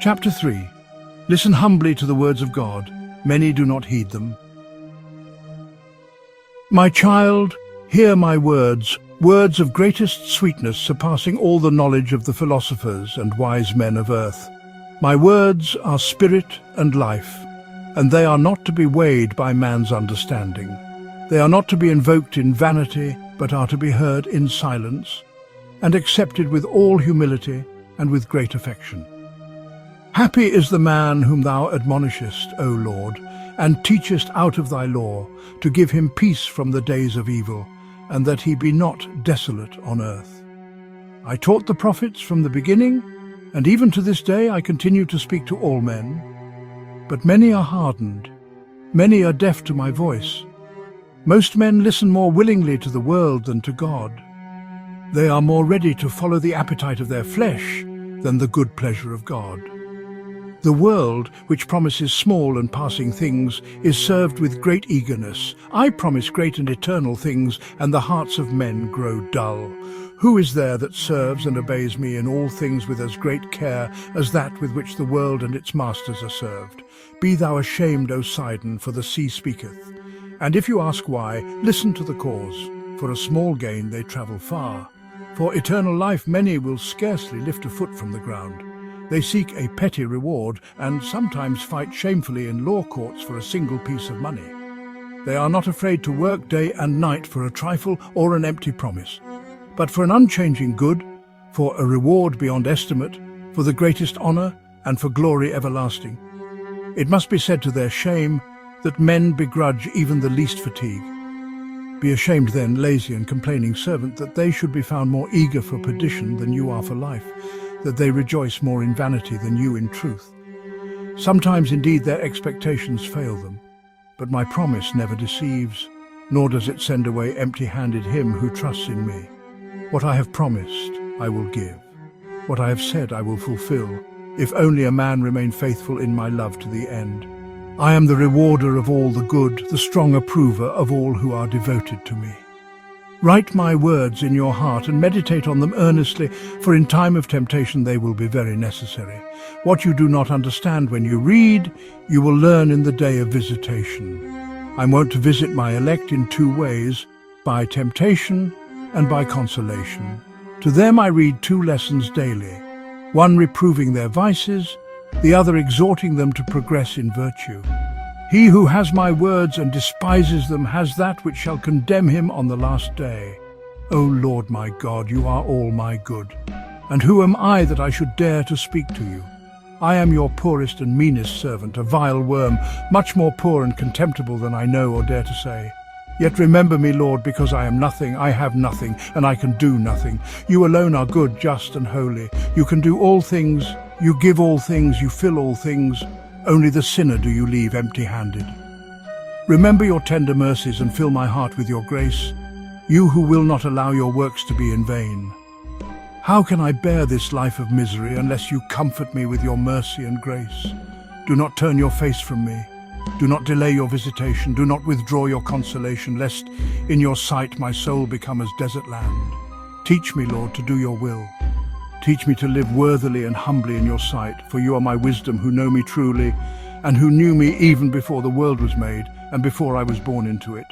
Chapter 3. Listen humbly to the words of God. Many do not heed them. My child, hear my words, words of greatest sweetness, surpassing all the knowledge of the philosophers and wise men of earth. My words are spirit and life, and they are not to be weighed by man's understanding. They are not to be invoked in vanity, but are to be heard in silence, and accepted with all humility and with great affection. Happy is the man whom thou admonishest, O Lord, and teachest out of thy law, to give him peace from the days of evil, and that he be not desolate on earth. I taught the prophets from the beginning, and even to this day I continue to speak to all men. But many are hardened, many are deaf to my voice. Most men listen more willingly to the world than to God. They are more ready to follow the appetite of their flesh than the good pleasure of God. The world, which promises small and passing things, is served with great eagerness. I promise great and eternal things, and the hearts of men grow dull. Who is there that serves and obeys me in all things with as great care as that with which the world and its masters are served? Be thou ashamed, O Sidon, for the sea speaketh. And if you ask why, listen to the cause. For a small gain they travel far. For eternal life many will scarcely lift a foot from the ground. They seek a petty reward, and sometimes fight shamefully in law courts for a single piece of money. They are not afraid to work day and night for a trifle or an empty promise, but for an unchanging good, for a reward beyond estimate, for the greatest honor, and for glory everlasting. It must be said to their shame that men begrudge even the least fatigue. Be ashamed then, lazy and complaining servant, that they should be found more eager for perdition than you are for life, that they rejoice more in vanity than you in truth. Sometimes indeed their expectations fail them, but my promise never deceives, nor does it send away empty-handed him who trusts in me. What I have promised, I will give. What I have said, I will fulfill, if only a man remain faithful in my love to the end. I am the rewarder of all the good, the strong approver of all who are devoted to me. Write my words in your heart and meditate on them earnestly, for in time of temptation they will be very necessary. What you do not understand when you read, you will learn in the day of visitation. I'm wont to visit my elect in two ways, by temptation and by consolation. To them I read two lessons daily, one reproving their vices, the other exhorting them to progress in virtue. He who has my words and despises them has that which shall condemn him on the last day. O Lord my God, you are all my good. And who am I that I should dare to speak to you? I am your poorest and meanest servant, a vile worm, much more poor and contemptible than I know or dare to say. Yet remember me, Lord, because I am nothing, I have nothing, and I can do nothing. You alone are good, just, and holy. You can do all things, you give all things, you fill all things. Only the sinner do you leave empty-handed. Remember your tender mercies and fill my heart with your grace, you who will not allow your works to be in vain. How can I bear this life of misery unless you comfort me with your mercy and grace? Do not turn your face from me. Do not delay your visitation. Do not withdraw your consolation, lest in your sight my soul become as desert land. Teach me, Lord, to do your will. Teach me to live worthily and humbly in your sight, for you are my wisdom, who know me truly, and who knew me even before the world was made, and before I was born into it.